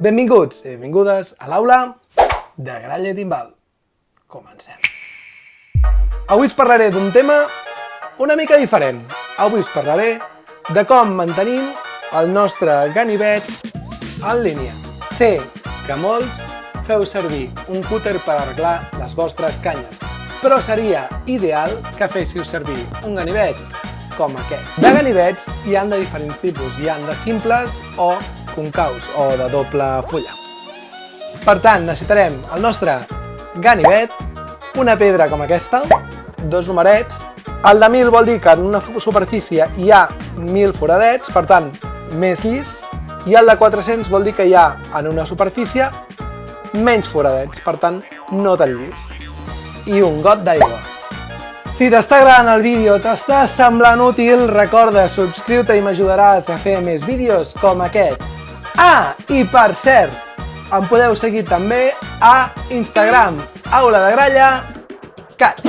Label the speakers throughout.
Speaker 1: Benvinguts i benvingudes a l'aula de Gralla i Timbal. Comencem. Avui us parlaré d'un tema una mica diferent. Avui us parlaré de com mantenim el nostre ganivet en línia. Sé que molts feu servir un cúter per arreglar les vostres canyes, però seria ideal que féssiu servir un ganivet com aquest. De ganivets hi han de diferents tipus. Hi han de simples o concaus o de doble fulla. Per tant, necessitarem el nostre ganivet, una pedra com aquesta, dos numerets. El de 1000 vol dir que en una superfície hi ha 1000 foradets, per tant, més llis, i el de 400 vol dir que hi ha en una superfície menys foradets, per tant, no tan llis. I un got d'aigua. Si t'està agradant el vídeo, t'està semblant útil, recorda, subscriu-te i m'ajudaràs a fer més vídeos com aquest. Ah, i per cert, em podeu seguir també a Instagram, auladegralla.cat.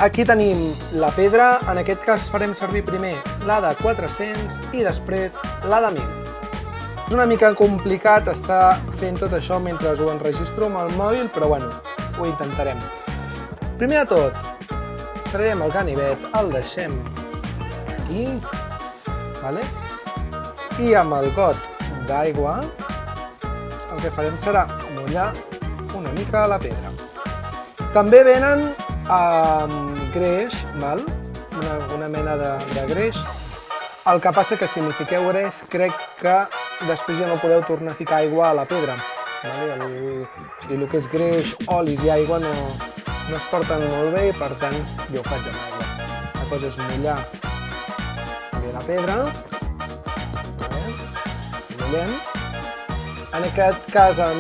Speaker 1: Aquí tenim la pedra, en aquest cas farem servir primer la de 400 i després la de 1000. És una mica complicat estar fent tot això mentre ho enregistro amb el mòbil, però bueno, ho intentarem. Primer de tot, traiem el ganivet, el deixem aquí, vale? I amb el got d'aigua el que farem serà mullar una mica la pedra. També venen amb greix, val? Una mena de greix. El que passa que si li fiqueu greix, crec que després ja no podeu tornar a ficar aigua a la pedra. Vale? O sigui, el que és greix, olis i aigua no es porten molt bé i per tant jo ho faig amb aigua. La cosa és mullar bé la pedra. Mullem. En aquest cas el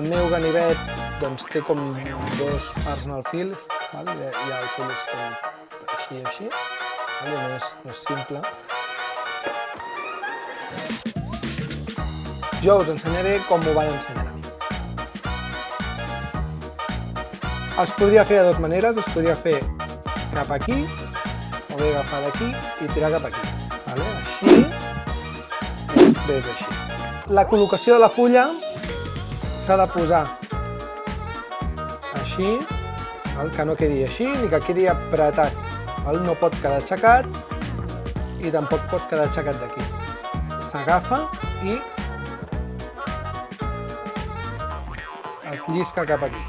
Speaker 1: meu ganivet doncs, té com dos parts en el fil, val? I el fil és com així i així, val? No és simple. Jo us ensenyaré com m'ho van ensenyar a mi. Es podria fer de dues maneres, es podria fer cap aquí, o bé agafar d'aquí i tirar cap aquí. Vale? Així, i després així. La col·locació de la fulla s'ha de posar així, que no quedi així ni que quedi apretat. No pot quedar aixecat i tampoc pot quedar aixecat d'aquí. S'agafa i es llisca cap aquí.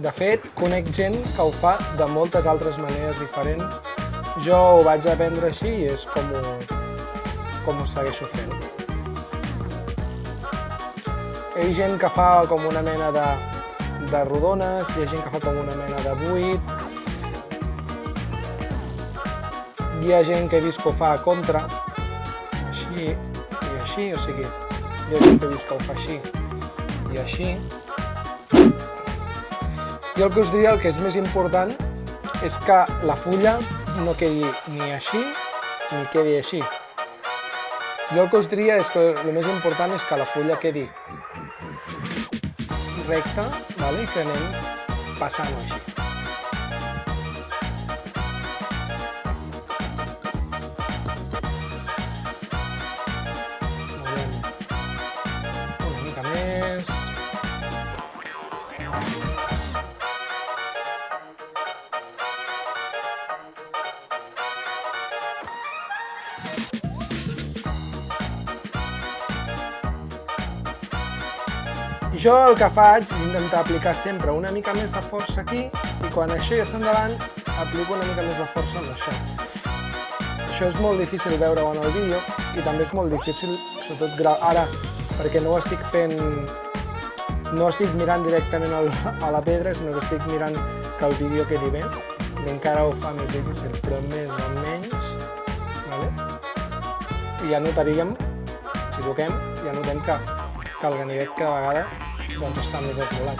Speaker 1: De fet, conec gent que ho fa de moltes altres maneres diferents. Jo ho vaig aprendre així i és com ho segueixo fent. Hi ha gent que fa com una mena de rodones, hi ha gent que fa com una mena de buit. Hi ha gent que he vist que ho fa a contra, així i així, o sigui, hi ha gent que he vist que ho fa així i així. Jo el que us diria, el que és més important, és que la fulla no quedi ni així ni quedi així. Jo el que us diria és que el més important és que la fulla quedi recta, i que anem passant-ho així. Movem una mica més. Jo el que faig és intentar aplicar sempre una mica més de força aquí i quan això ja està endavant aplico una mica més de força amb això. Això és molt difícil veure-ho en el vídeo i també és molt difícil, sobretot ara, perquè no ho estic fent, no estic mirant directament a la pedra, sinó que estic mirant que el vídeo quedi bé i encara ho fa més difícil, però més o menys, i ja notaríem, si toquem, ja notem que el ganivet cada vegada està més esmolat.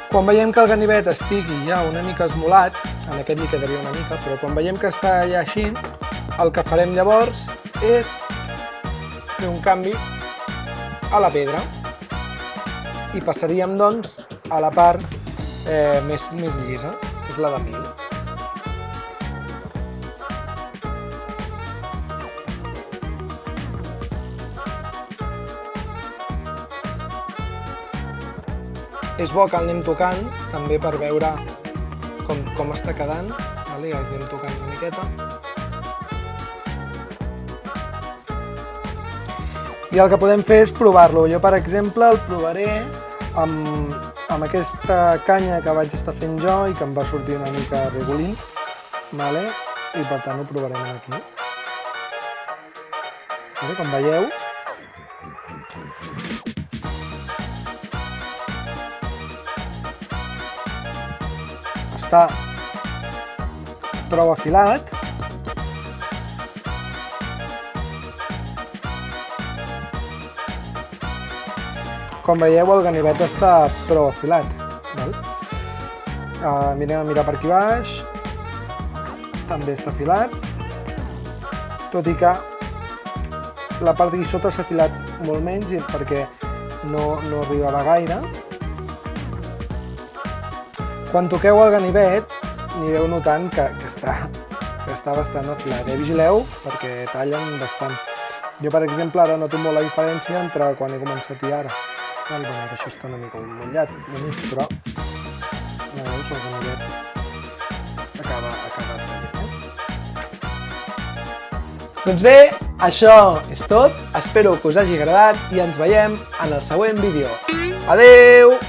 Speaker 1: Quan veiem que el ganivet estigui ja una mica esmolat, en aquest li quedaria una mica, però quan veiem que està ja així, el que farem llavors és fer un canvi a la pedra i passaríem, doncs, a la part més llisa, que és la de 1000. És bo que el anem tocant, també per veure com està quedant. Ja el anem tocant una miqueta. I el que podem fer és provar-lo. Jo, per exemple, el provaré amb aquesta canya que vaig estar fent jo i que em va sortir una mica regulint. I per tant ho provarem aquí. Com veieu, està prou afilat. Com veieu, el ganivet està prou afilat. Mirem a mirar per aquí baix. També està afilat. Tot i que la part d'aquí sota s'ha afilat molt menys perquè no arribava gaire. Quan toqueu el ganivet, anireu notant que està bastant afilat. Vigileu perquè tallen bastant. Jo, per exemple, ara noto molt la diferència entre quan he començat i ara. Això està una mica mullat, però veus, el ganivet acaba tallant. Doncs bé, això és tot. Espero que us hagi agradat i ens veiem en el següent vídeo. Adeu!